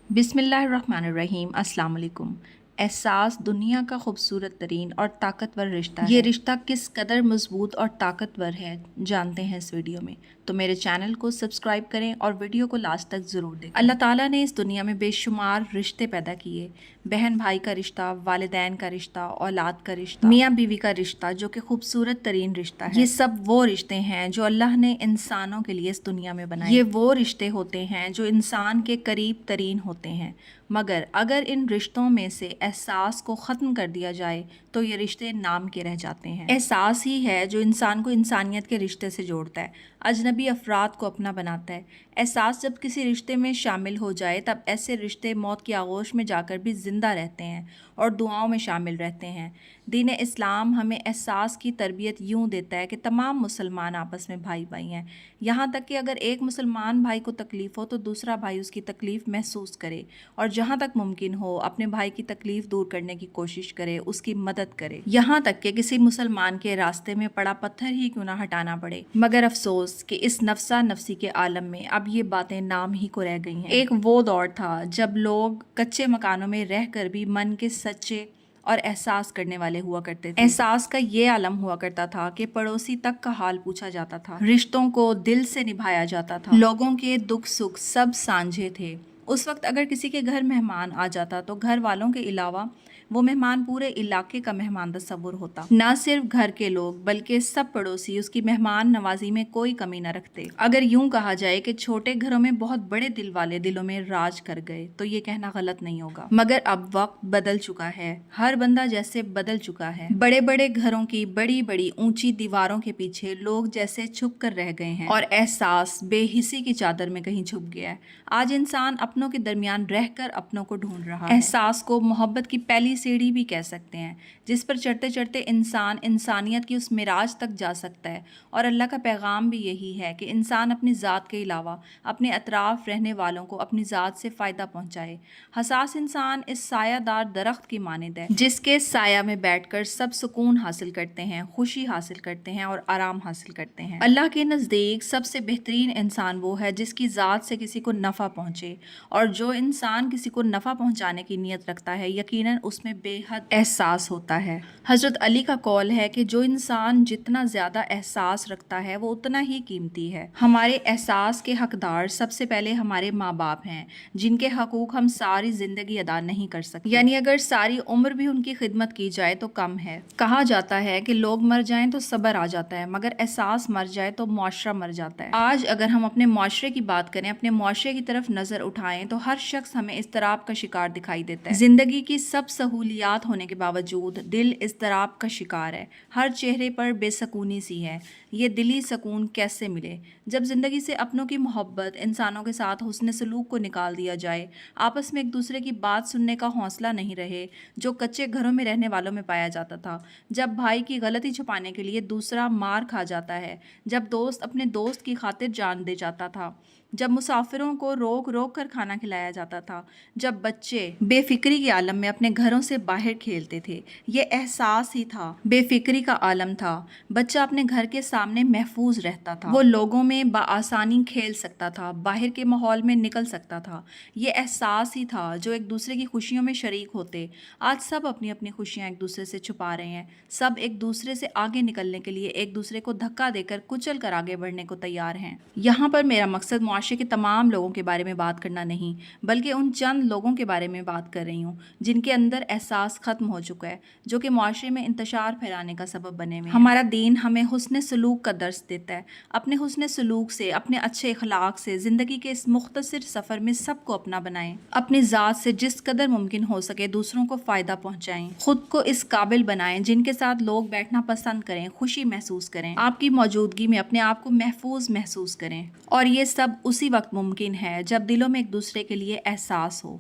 बिस्मिल्लाहिर्रहमानिर्रहीम। अस्सलाम वालेकुम। एहसास दुनिया का खूबसूरत तरीन और ताकतवर रिश्ता है। ये रिश्ता किस कदर मजबूत और ताकतवर है जानते हैं इस वीडियो में। तो मेरे चैनल को सब्सक्राइब करें और वीडियो को लास्ट तक ज़रूर देखें। अल्लाह ताला ने इस दुनिया में बेशुमार रिश्ते पैदा किए। बहन भाई का रिश्ता, वालिदैन का रिश्ता, औलाद का रिश्ता, मियाँ बीवी का रिश्ता जो कि खूबसूरत तरीन रिश्ता है। ये सब वो रिश्ते हैं जो अल्लाह ने इंसानों के लिए इस दुनिया में बनाए। ये वो रिश्ते होते हैं जो इंसान के करीब तरीन होते हैं। मगर अगर इन रिश्तों में से एहसास को ख़त्म कर दिया जाए तो ये रिश्ते नाम के रह जाते हैं। एहसास ही है जो इंसान को इंसानियत के रिश्ते से जोड़ता है, अजनबी अफराद को अपना बनाता है। एहसास जब किसी रिश्ते में शामिल हो जाए तब ऐसे रिश्ते मौत की आगोश में जाकर भी ज़िंदा रहते हैं और दुआओं में शामिल रहते हैं। दीन इस्लाम हमें एहसास की तरबियत यूँ देता है कि तमाम मुसलमान आपस में भाई भाई हैं। यहाँ तक कि अगर एक मुसलमान भाई को तकलीफ़ हो तो दूसरा भाई उसकी तकलीफ़ महसूस करे और जहाँ तक मुमकिन हो अपने भाई की तकलीफ़ दूर करने की कोशिश करे, उसकी मदद करे। यहाँ तक कि किसी मुसलमान के रास्ते में पड़ा पत्थर ही क्यों ना हटाना पड़े। मगर अफसोस कि इस नफसा नफसी के आलम में अब ये बातें नाम ही को रह गई हैं। एक वो दौर था जब लोग कच्चे मकानों में रहकर भी मन के सच्चे और एहसास करने वाले हुआ करते थे। एहसास का ये आलम हुआ करता था कि पड़ोसी तक का हाल पूछा जाता था, रिश्तों को दिल से निभाया जाता था, लोगों के दुख सुख सब साझे थे। उस वक्त अगर किसी के घर मेहमान आ जाता तो घर वालों के अलावा वो मेहमान पूरे इलाके का मेहमान तस्वुर होता। ना सिर्फ घर के लोग बल्कि सब पड़ोसी उसकी मेहमान नवाजी में कोई कमी न रखते। अगर यूं कहा जाए कि छोटे घरों में बहुत बड़े दिल वाले दिलों में राज कर गए तो ये कहना गलत नहीं होगा। मगर अब वक्त बदल चुका है, हर बंदा जैसे बदल चुका है। बड़े बड़े घरों की बड़ी बड़ी ऊंची दीवारों के पीछे लोग जैसे छुप कर रह गए हैं और एहसास बेहिसी की चादर में कहीं छुप गया है। आज इंसान अपनों के दरमियान रहकर अपनों को ढूंढ रहा है। एहसास को मोहब्बत की पहली सीढ़ी भी कह सकते हैं, जिस पर चढ़ते चढ़ते इंसान इंसानियत की उस मिराज तक जा सकता है। और अल्लाह का पैगाम भी यही है कि इंसान अपनी ज़ात के अलावा अपने अतराफ रहने वालों को अपनी ज़ात से फ़ायदा पहुँचाए। हसास इंसान इस सायादार दरख्त की मानिंद है जिसके साया में बैठकर सब सुकून हासिल करते हैं, खुशी हासिल करते हैं और आराम हासिल करते हैं। अल्लाह के नज़दीक सबसे बेहतरीन इंसान वो है जिसकी ज़ात से किसी को नफ़ा पहुँचे, और जो इंसान किसी को नफ़ा पहुँचाने की नीयत रखता है यकीनन उसमें बेहद एहसास होता है। हज़रत अली का कौल है कि जो इंसान जितना ज़्यादा एहसास रखता है वो उतना ही कीमती है। हमारे एहसास के हकदार सबसे पहले हमारे माँ बाप हैं, जिनके हकूक़ हम सारी ज़िंदगी अदा नहीं कर सकते, यानी अगर सारी उम्र भी उनकी खिदमत की जाए तो कम है। कहा जाता है कि लोग मर जाएं तो सब्र आ जाता है, मगर एहसास मर जाए तो मुआशरा मर जाता है। आज अगर हम अपने मुआशरे की बात करें, अपने मुआशरे की तरफ नज़र उठाएं तो हर शख्स हमें इज़्तिराब का शिकार दिखाई देता है। ज़िंदगी की सब सहूलियात होने के बावजूद दिल इज़्तिराब का शिकार है। हर चेहरे पर बेसकूनी सी है। ये दिली सुकून कैसे मिले? जब ज़िंदगी से अपनों की मोहब्बत, इंसानों के साथ हुस्न सलूक को निकाल दिया जाए, आपस में एक दूसरे की बात सुनने का हौसला नहीं रहे जो कच्चे घरों में रहने वालों में पाया जाता था, जब भाई की गलती छुपाने के लिए दूसरा मार खा जाता है, जब दोस्त अपने दोस्त की खातिर जान दे जाता था, जब मुसाफिरों को रोक रोक कर खाना खिलाया जाता था, जब बच्चे बेफिक्री के आलम में अपने घरों से बाहर खेलते थे। ये एहसास ही था, बेफिक्री का आलम था। बच्चा अपने घर के सामने महफूज रहता था, वो लोगों में बाआसानी खेल सकता था, बाहर के माहौल में निकल सकता था। ये एहसास ही था जो एक दूसरे की खुशियों में शरीक होते। आज सब अपनी अपनी खुशियाँ एक दूसरे से छुपा रहे हैं। सब एक दूसरे से आगे निकलने के लिए एक दूसरे को धक्का देकर कुचल कर आगे बढ़ने को तैयार हैं। यहाँ पर मेरा मकसद मुआशरे के तमाम लोगों के बारे में बात करना नहीं, बल्कि उन चंद लोगों के बारे में बात कर रही हूँ जिनके अंदर एहसास ख़त्म हो चुका है, जो कि मुआशरे में इंतशार फैलाने का सबब बने हुए हैं। हमारा दीन हमें हुस्न सलूक का दर्स देता है। अपने हुस्न सलूक से, अपने अच्छे अखलाक से ज़िंदगी के इस मुख्तसर सफ़र में सबको अपना बनाएं। अपनी ज़ात से जिस कदर मुमकिन हो सके दूसरों को फ़ायदा पहुँचाएँ। खुद को इस काबिल बनाएं जिनके साथ लोग बैठना पसंद करें, खुशी महसूस करें, आपकी मौजूदगी में अपने आप को महफूज महसूस करें। और ये सब उसी वक्त मुमकिन है जब दिलों में एक दूसरे के लिए एहसास हो।